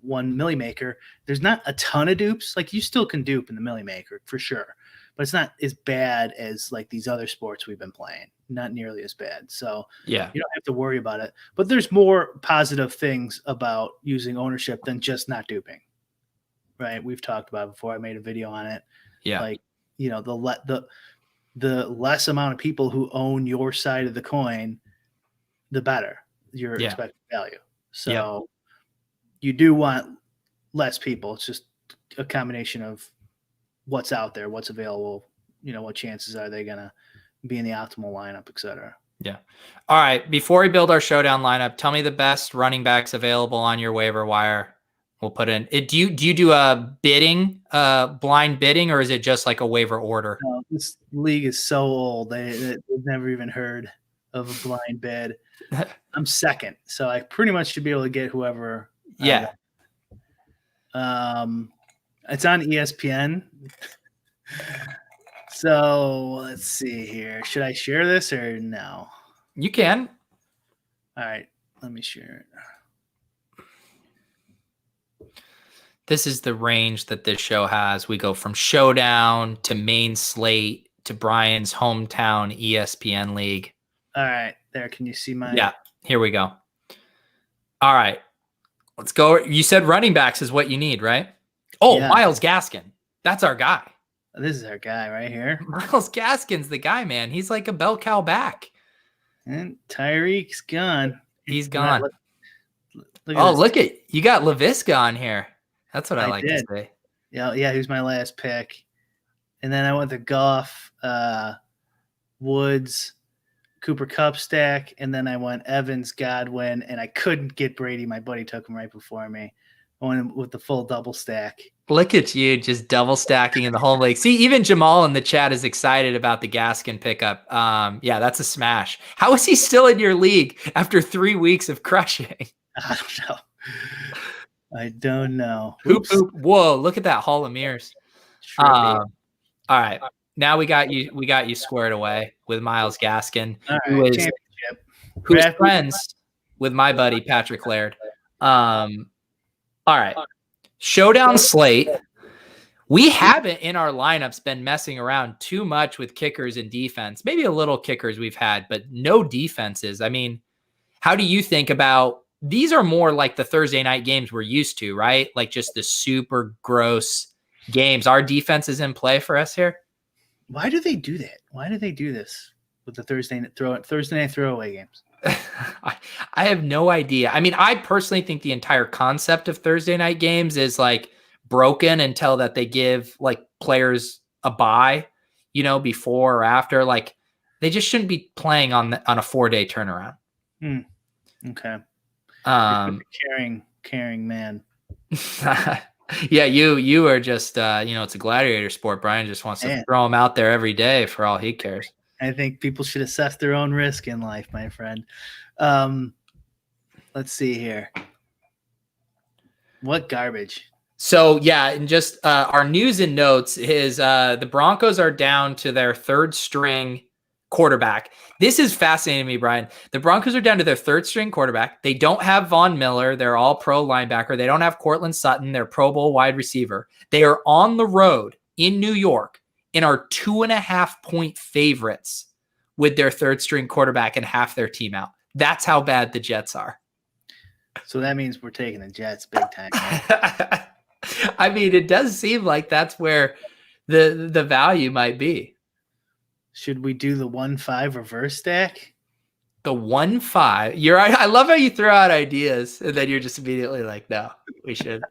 one Millie Maker. There's not a ton of dupes. Like, you still can dupe in the Millie Maker for sure, but it's not as bad as like these other sports we've been playing. Not nearly as bad. So Yeah. you don't have to worry about it. But there's more positive things about using ownership than just not duping. Right? We've talked about it before. I made a video on it. Yeah. Like, the less amount of people who own your side of the coin, the better your expected value. So you do want less people. It's just a combination of what's out there, what's available, what chances are they going to be in the optimal lineup, et cetera. Yeah. All right. Before we build our showdown lineup, tell me the best running backs available on your waiver wire. We'll put in it. Do you do a bidding, blind bidding, or is it just like a waiver order? No, this league is so old. They've never even heard of a blind bid. I'm second, so I pretty much should be able to get whoever. Yeah. It's on ESPN. So let's see here. Should I share this or no? You can. All right, let me share it. This is the range that this show has. We go from Showdown to main slate to Brian's hometown ESPN league. All right, there. Can you see my? Yeah, here we go. All right, let's go. You said running backs is what you need, right? Oh, yeah. Myles Gaskin. That's our guy. This is our guy right here. Myles Gaskin's the guy, man. He's like a bell cow back. And Tyreek's gone. He's gone. Look at you got LaVisca on here. That's what I like to say. Yeah, he was my last pick. And then I went to Goff, Woods, Cooper Kupp stack, and then I went Evans, Godwin, and I couldn't get Brady. My buddy took him right before me. I went with the full double stack. Look at you, just double stacking in the whole league. See, even Jamal in the chat is excited about the Gaskin pickup. Yeah, that's a smash. How is he still in your league after 3 weeks of crushing? I don't know. Oops. Whoa, look at that Hall of Mirrors. All right. Now we got you squared away with Myles Gaskin, who is friends with my buddy Patrick Laird. All right. Showdown slate. We haven't in our lineups been messing around too much with kickers and defense. Maybe a little kickers we've had, but no defenses. I mean, how do you think about these? Are more like the Thursday night games we're used to, right? Like just the super gross games. Our defense is in play for us here. Why do they do that? Why do they do this with the Thursday night throwaway games? I have no idea. I mean, I personally think the entire concept of Thursday night games is like broken until that they give like players a bye, before or after. Like they just shouldn't be playing on a 4-day turnaround. Okay. Caring man. Yeah, you are just it's a gladiator sport. Brian just wants to throw them out there every day for all he cares. I think people should assess their own risk in life, my friend. Let's see here. What garbage. So, yeah, and just our news and notes is the Broncos are down to their third string quarterback. This is fascinating to me, Brian. The Broncos are down to their third string quarterback. They don't have Von Miller. They're all pro linebacker. They don't have Cortland Sutton. They're Pro Bowl wide receiver. They are on the road in New York and are 2.5-point favorites with their third string quarterback and half their team out. That's how bad the Jets are. So that means we're taking the Jets big time. I mean, it does seem like that's where the value might be. Should we do the 1-5 reverse stack? The 1-5. You're right. I love how you throw out ideas and then you're just immediately like, no, we should.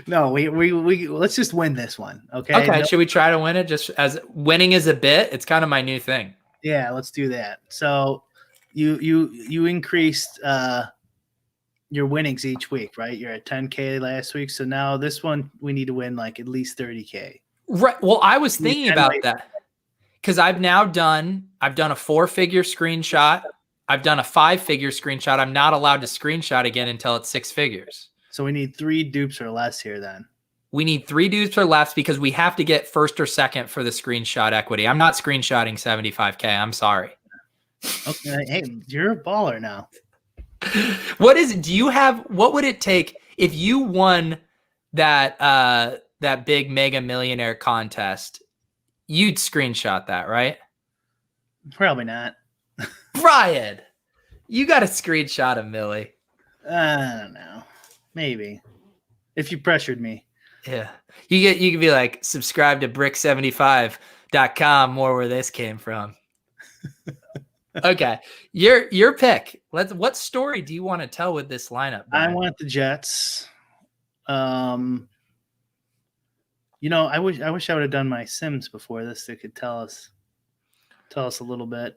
No, we let's just win this one. Okay. Okay. Should we try to win it just as winning is a bit? It's kind of my new thing. Yeah, let's do that. So you increased your winnings each week, right? You're at 10K last week. So now this one we need to win like at least 30K. Right. Well, I was thinking about that because I've done a 4-figure screenshot. I've done a 5-figure screenshot. I'm not allowed to screenshot again until it's 6 figures. So we need 3 dupes or less here then. We need 3 dupes or less because we have to get first or second for the screenshot equity. I'm not screenshotting 75K. I'm sorry. Okay. Hey, you're a baller now. What would it take if you won that that big Mega Millionaire contest, you'd screenshot that, right? Probably not. Brian, you got a screenshot of Millie. I don't know. Maybe. If you pressured me. Yeah. You could be like, subscribe to brick75.com, more where this came from. Okay. Your pick. What story do you want to tell with this lineup, Brian? I want the Jets. I wish I would have done my Sims before this. They could tell us a little bit.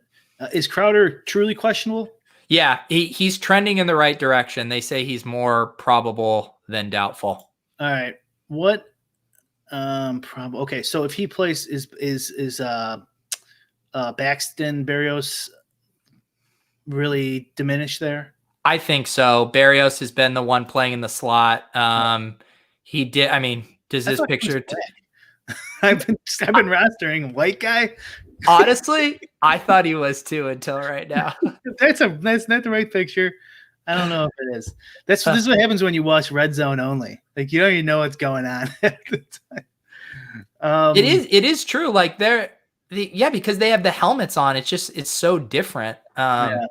Is Crowder truly questionable? Yeah, he's trending in the right direction. They say he's more probable than doubtful. All right. What? Okay. So if he plays, is Baxton Berrios really diminished there? I think so. Berrios has been the one playing in the slot. He did. I mean, does this picture? I've been rostering white guy. Honestly, I thought he was too until right now. That's not the right picture. I don't know if it is. This is what happens when you watch Red Zone only. Like, you don't even know what's going on at the time. It is true. Like because they have the helmets on. It's so different. Yeah.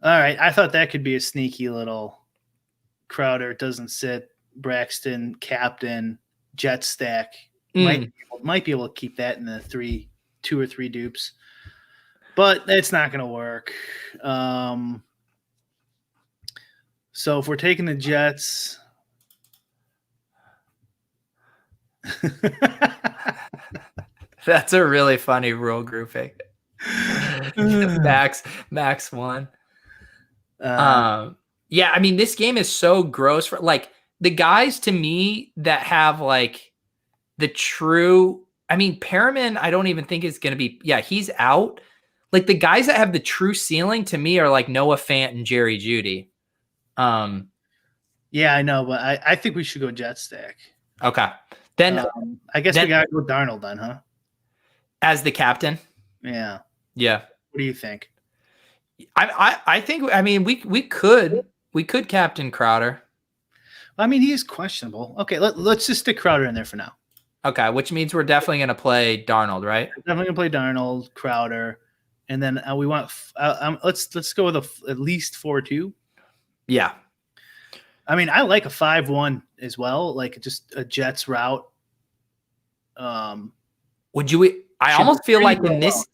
All right. I thought that could be a sneaky little Crowder doesn't sit, Braxton, captain, Jet stack. Might be able to keep that in the 2 or 3 dupes. But that's not going to work. So if we're taking the Jets, that's a really funny rule grouping. Max won. Yeah, I mean, this game is so gross for like the guys to me that have like the true. I mean, Perriman, I don't even think is going to be. Yeah, he's out. Like the guys that have the true ceiling to me are like Noah Fant and Jerry Jeudy. Yeah, I know, but I think we should go Jet stack. Okay, then I guess we got to go Darnold then, huh? As the captain. Yeah. Yeah. What do you think? I think. I mean, we could captain Crowder. I mean, he is questionable. Okay, let's just stick Crowder in there for now. Okay, which means we're definitely going to play Darnold, right? Definitely going to play Darnold, Crowder, and then we want. Let's go with at least 4-2. Yeah. I mean, I like a 5-1 as well, like just a Jets route. Would you? I almost feel like in this,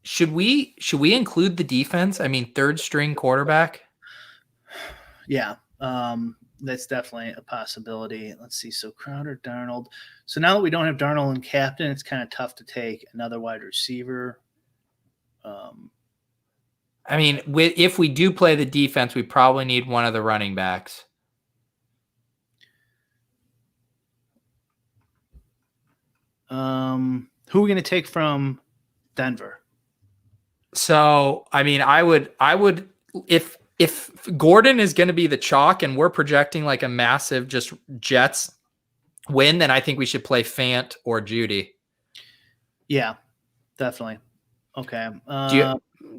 should we include the defense? I mean, third string quarterback. Yeah, that's definitely a possibility. Let's see. So Crowder, Darnold. So now that we don't have Darnold and captain, it's kind of tough to take another wide receiver. I mean, if we do play the defense, we probably need one of the running backs. Who are we going to take from Denver? So, I mean, I would if Gordon is going to be the chalk and we're projecting like a massive just Jets win, then I think we should play Fant or Jeudy. Yeah, definitely. Okay.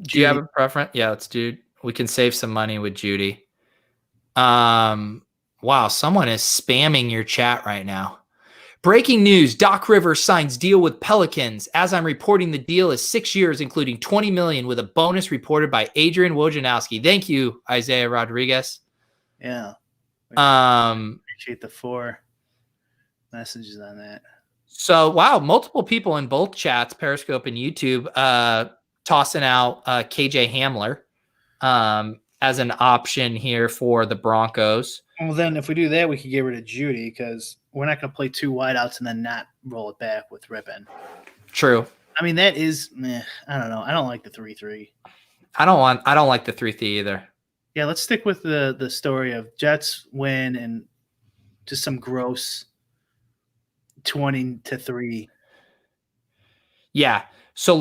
Do you have a preference? Yeah, let's do. We can save some money with Jeudy. Wow, someone is spamming your chat right now. Breaking news, Doc Rivers signs deal with Pelicans. As I'm reporting, the deal is 6 years, including $20 million, with a bonus reported by Adrian Wojnarowski. Thank you, Isaiah Rodriguez. Yeah. Appreciate the 4 messages on that. So, wow, multiple people in both chats, Periscope and YouTube, tossing out KJ Hamler as an option here for the Broncos. Well, then if we do that, we could get rid of Jeudy because we're not going to play 2 wideouts and then not roll it back with Rippon. True. I mean, that is, I don't know. I don't like the 3-3. I don't like the 3-3 either. Yeah, let's stick with the story of Jets win and just some gross 20-3. Yeah. So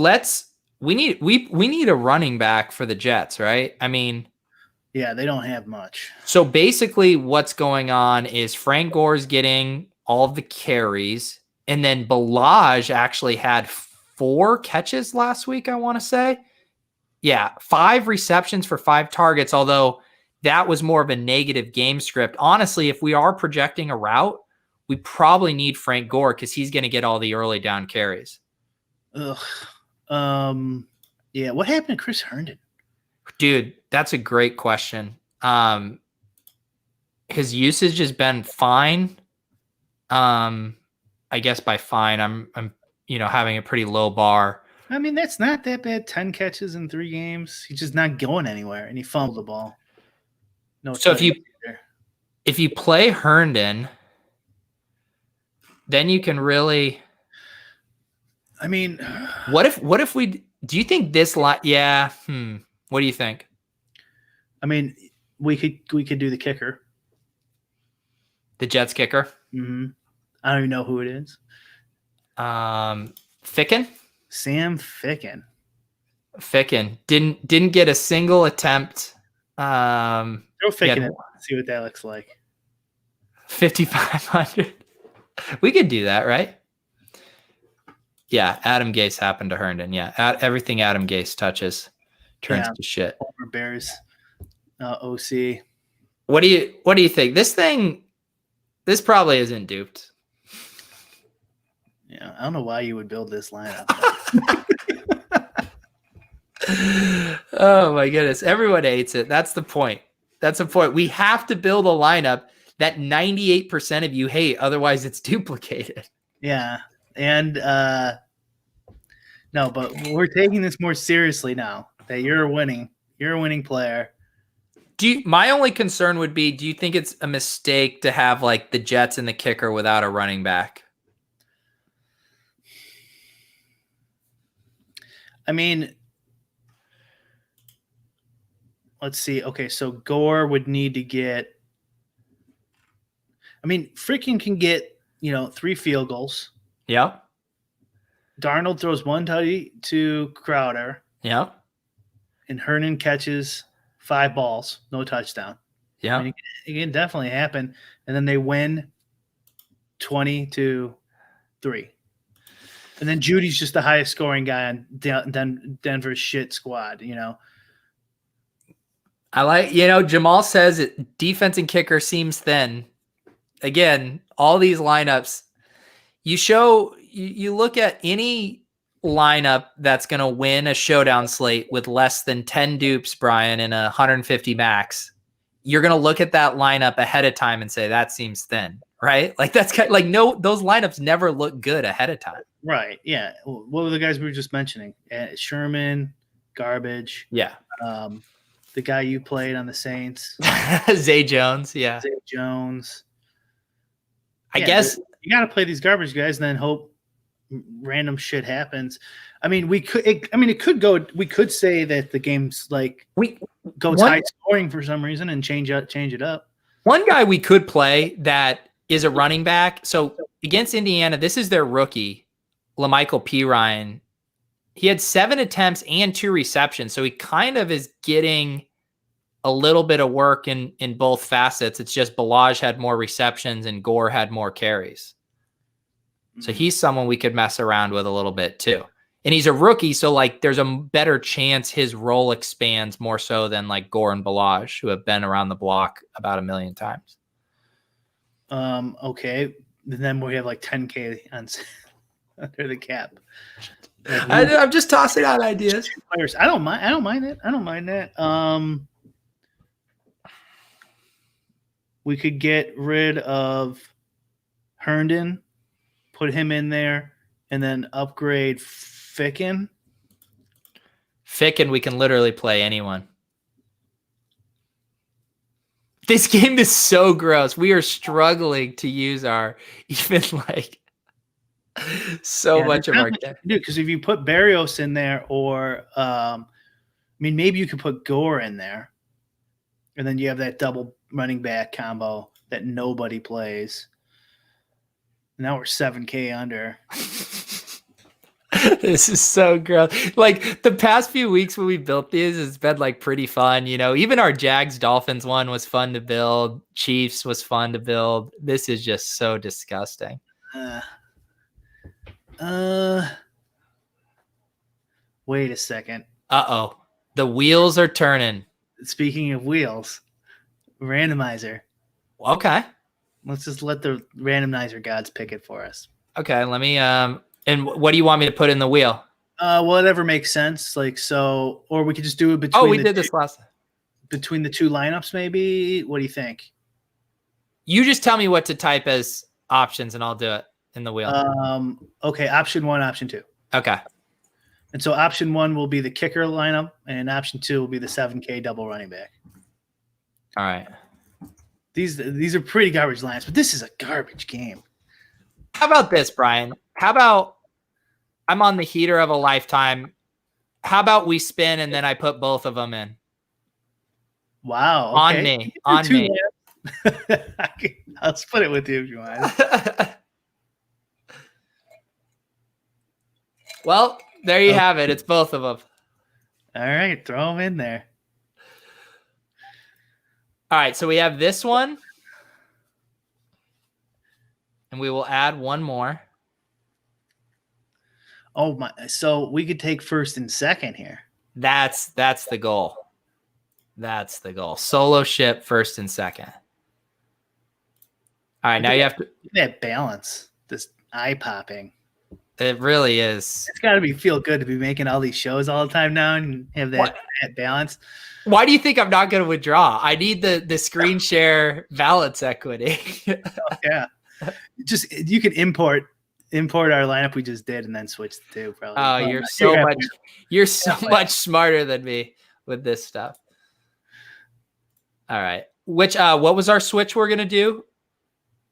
we need a running back for the Jets, right? I mean, yeah, they don't have much. So basically what's going on is Frank Gore's getting all of the carries, and then Balaj actually had 4 catches last week, I want to say. Yeah, 5 receptions for 5 targets, although that was more of a negative game script. Honestly, if we are projecting a route, we probably need Frank Gore because he's going to get all the early down carries. Ugh. Yeah. What happened to Chris Herndon? Dude, that's a great question. His usage has been fine. I guess by fine, I'm having a pretty low bar. I mean, that's not that bad. 10 catches in 3 games. He's just not going anywhere, and he fumbled the ball. No. So if you play Herndon, then you can really. I mean, what if we? Do you think this line? Yeah. What do you think? I mean, we could do the kicker. The Jets kicker. Mm-hmm. I don't even know who it is. Ficken. Sam Ficken. Ficken didn't get a single attempt. Throw Ficken in, see what that looks like. 5,500. We could do that, right? Yeah, Adam Gase happened to Herndon. Yeah, everything Adam Gase touches turns to shit. Former Bears OC. What do you think? This probably isn't duped. Yeah, I don't know why you would build this lineup. Oh my goodness. Everyone hates it. That's the point. We have to build a lineup that 98% of you hate. Otherwise it's duplicated. Yeah. And no, but we're taking this more seriously now that you're a winning player. My only concern would be, do you think it's a mistake to have like the Jets and the kicker without a running back? I mean, let's see. Okay, so Gore would need to get. I mean, freaking can get 3 field goals. Yep. Darnold throws 1 tutty to Crowder. Yep. And Herndon catches 5 balls, no touchdown. Yeah, I mean, it can definitely happen. And then they win 20-3. And then Judy's just the highest scoring guy on Denver's shit squad, I like, Jamal says defense and kicker seems thin. Again, all these lineups, you look at any lineup that's going to win a showdown slate with less than 10 dupes, Brian, and 150 max. You're going to look at that lineup ahead of time and say, that seems thin, right? Like that's kind of like, no, those lineups never look good ahead of time. Right. Yeah. What were the guys we were just mentioning? Sherman, garbage. Yeah. The guy you played on the Saints. Zay Jones. Yeah. Zay Jones. I guess you got to play these garbage guys and then hope random shit happens. I mean, we could say that the game's like goes high scoring for some reason and change it up. One guy we could play that is a running back. So against Indiana, this is their rookie, LaMichael Pirine. He had 7 attempts and 2 receptions. So he kind of is getting a little bit of work in both facets. It's just Balaj had more receptions and Gore had more carries. So he's someone we could mess around with a little bit too. And he's a rookie, so like there's a better chance his role expands more so than like Gore and Balaj, who have been around the block about 1 million times. Okay. Then we have like 10K under the cap. I'm just tossing out ideas. Players. I don't mind that. We could get rid of Herndon, put him in there, and then upgrade Ficken. We can literally play anyone. This game is so gross. We are struggling to use our even like much of our game. Dude, because if you put Barrios in there, or maybe you could put Gore in there, and then you have that double running back combo that nobody plays. Now we're 7K under. This is so gross. Like the past few weeks when we built these, it's been like pretty fun. Even our Jags Dolphins one was fun to build. Chiefs was fun to build. This is just so disgusting. Wait a second. Uh-oh. The wheels are turning. Speaking of wheels, randomizer. Okay. Let's just let the randomizer gods pick it for us. Okay. Let me. And what do you want me to put in the wheel? Whatever makes sense. Like so, or we could just do it between. Oh, we did this last time. Between the two lineups, maybe. What do you think? You just tell me what to type as options, and I'll do it in the wheel. Okay. Option 1, option 2. Okay. And so option 1 will be the kicker lineup, and option 2 will be the 7K double running back. All right. These are pretty garbage lines, but this is a garbage game. How about this, Brian? How about I'm on the heater of a lifetime? How about we spin and then I put both of them in? Wow. Okay. On me. I'll split it with you if you want. Well, there you have it. It's both of them. All right. Throw them in there. All right. So we have this one. And we will add one more. Oh my! So we could take first and second here. That's the goal. That's the goal. Solo ship first and second. All right, now you have to that balance. This eye popping. It really is. It's got to feel good to be making all these shows all the time now and have that balance. Why do you think I'm not going to withdraw? I need the screen share balance equity. Yeah, just you can import our lineup we just did and then switch the two. Probably. Oh, you're so much smarter than me with this stuff. All right, what was our switch we're gonna do?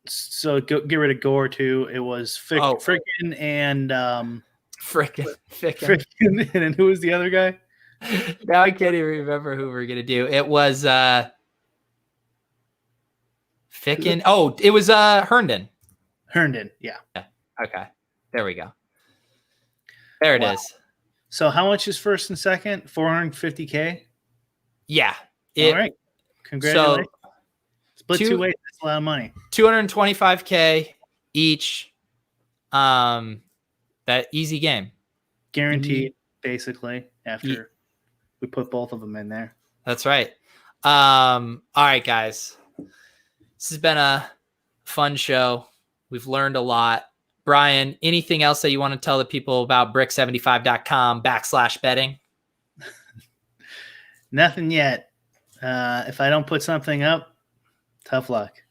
So get rid of Gore too. It was frickin' and frickin'. And then who was the other guy? Now I can't even remember who we're gonna do. It was Fickin. Oh, it was Herndon. Herndon, yeah. Okay, there we go. There it is. So how much is first and second? 450K. Yeah. All right. Congratulations. So, split two ways. That's a lot of money. 225K each. That easy game. Guaranteed, basically, after we put both of them in there. That's right. All right, guys. This has been a fun show. We've learned a lot. Brian, anything else that you want to tell the people about brick75.com/betting? Nothing yet. If I don't put something up, tough luck.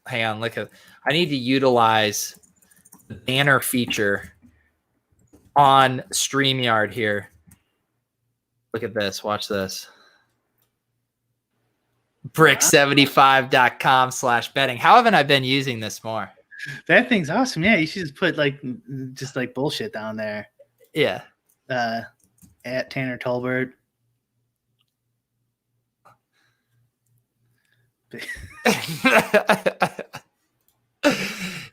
Hang on, I need to utilize the banner feature on StreamYard here. Look at this. Watch this. Brick75.com/betting. How haven't I been using this more? That thing's awesome. Yeah, you should just put just bullshit down there. Yeah. At Tanner Tolbert.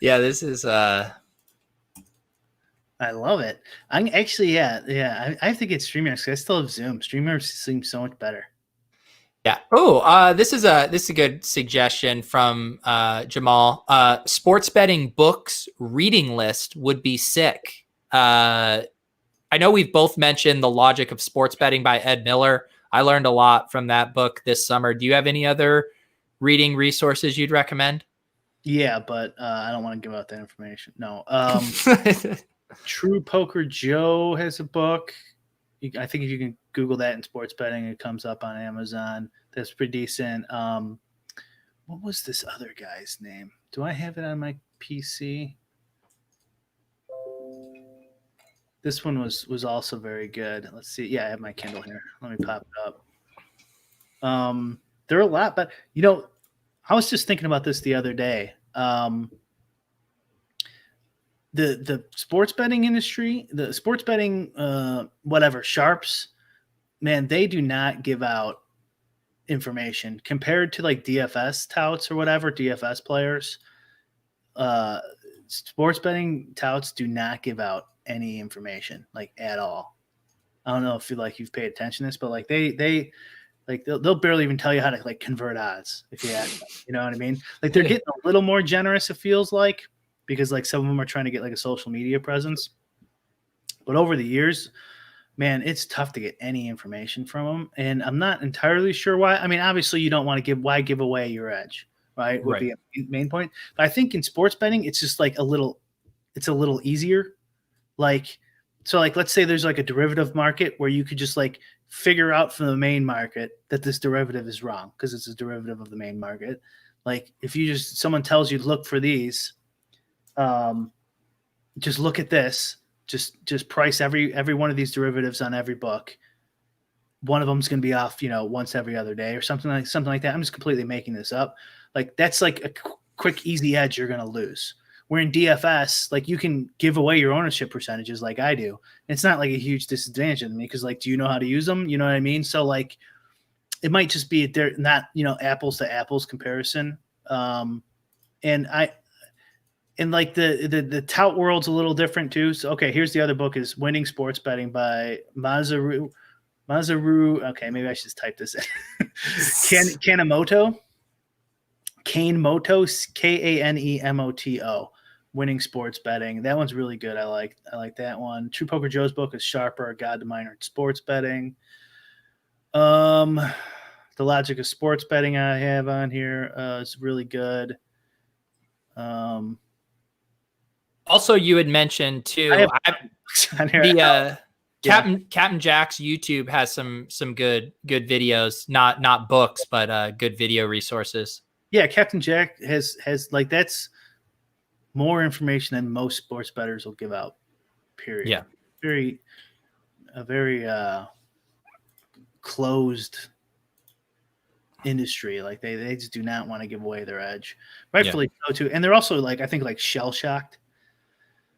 Yeah, this is I love it. I'm actually I have to get StreamYard because I still have Zoom. StreamYard seems so much better. Yeah. Oh, this is a good suggestion from Jamal. Sports betting books reading list would be sick. I know we've both mentioned The Logic of Sports Betting by Ed Miller. I learned a lot from that book this summer. Do you have any other reading resources you'd recommend? Yeah, but I don't want to give out that information. No. True Poker Joe has a book. I think if you can Google that in sports betting, it comes up on Amazon. That's pretty decent. What was this other guy's name? Do I have it on my PC? This one was also very good. Let's see. Yeah, I have my Kindle here. Let me pop it up. There are a lot, but I was just thinking about this the other day. The sports betting industry, the sports betting, sharps, man, they do not give out information compared to like DFS touts or whatever, DFS players. Sports betting touts do not give out any information like at all. I don't know if you've paid attention to this, but like they'll barely even tell you how to like convert odds if you ask them. You know what I mean? Like they're getting a little more generous, it feels like, because like some of them are trying to get like a social media presence. But over the years, man, it's tough to get any information from them, and I'm not entirely sure why. I mean, obviously, you don't want to give away your edge, right? Would be a main point. But I think in sports betting, it's just like it's a little easier. Like, so like, let's say there's like a derivative market where you could just like figure out from the main market that this derivative is wrong because it's a derivative of the main market. Like, if someone tells you to look for these, just look at this. Just price every one of these derivatives on every book. One of them is going to be off, once every other day or something like that. I'm just completely making this up. Like, that's like a quick, easy edge you're going to lose. Where in DFS, like, you can give away your ownership percentages like I do. It's not like a huge disadvantage to me because, like, do you know how to use them? You know what I mean? So, like, it might just be they're not, apples to apples comparison. And like the tout world's a little different too. So, okay, here's the other book is Winning Sports Betting by Masaru. Okay, maybe I should just type this in. Kanemoto, Kanemoto, Winning Sports Betting. That one's really good. I like that one. True Poker Joe's book is Sharper, A Guide to Minor Sports Betting. The Logic of Sports Betting I have on here is really good. Also, you had mentioned too, Captain Jack's YouTube has some good videos, not books, but good video resources. Yeah, Captain Jack has like, that's more information than most sports bettors will give out. Period. Yeah, a very closed industry. Like, they just do not want to give away their edge, rightfully so too. And they're also like, I think, like, shell shocked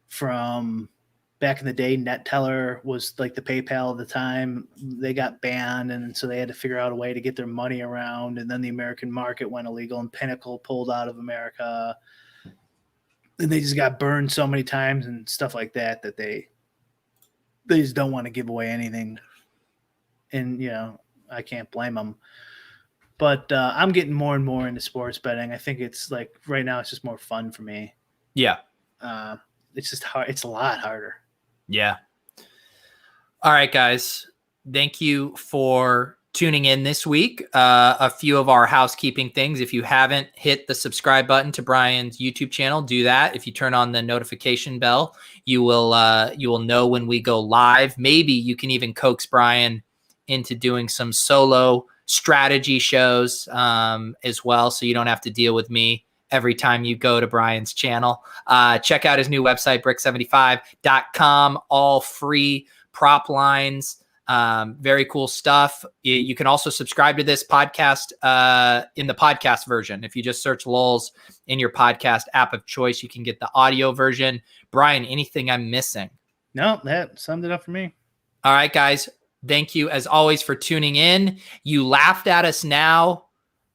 from back in the day. NetTeller was like the PayPal of the time. They got banned, and so they had to figure out a way to get their money around. And then the American market went illegal, and Pinnacle pulled out of America. And they just got burned so many times and stuff like that they just don't want to give away anything. And I can't blame them. But I'm getting more and more into sports betting. I think it's like, right now, it's just more fun for me. Yeah. It's just hard. It's a lot harder. Yeah. All right, guys. Thank you for tuning in this week. A few of our housekeeping things. If you haven't hit the subscribe button to Brian's YouTube channel, do that. If you turn on the notification bell, you will know when we go live. Maybe you can even coax Brian into doing some solo strategy shows as well, so you don't have to deal with me every time you go to Brian's channel. Check out his new website, brick75.com, all free prop lines. Very cool stuff. You can also subscribe to this podcast in the podcast version. If you just search Lolz in your podcast app of choice, you can get the audio version. Brian, anything I'm missing? No, that summed it up for me. All right, guys. Thank you, as always, for tuning in. You laughed at us now,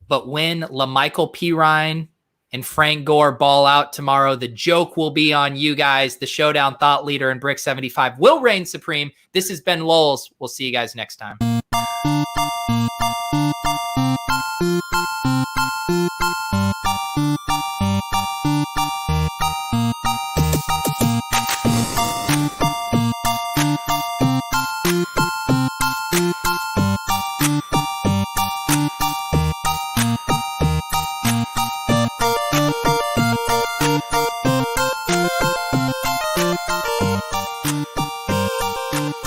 but when LaMichael Pirine and Frank Gore ball out tomorrow, the joke will be on you guys. The Showdown thought leader and Brick 75 will reign supreme. This has been Lolz. We'll see you guys next time.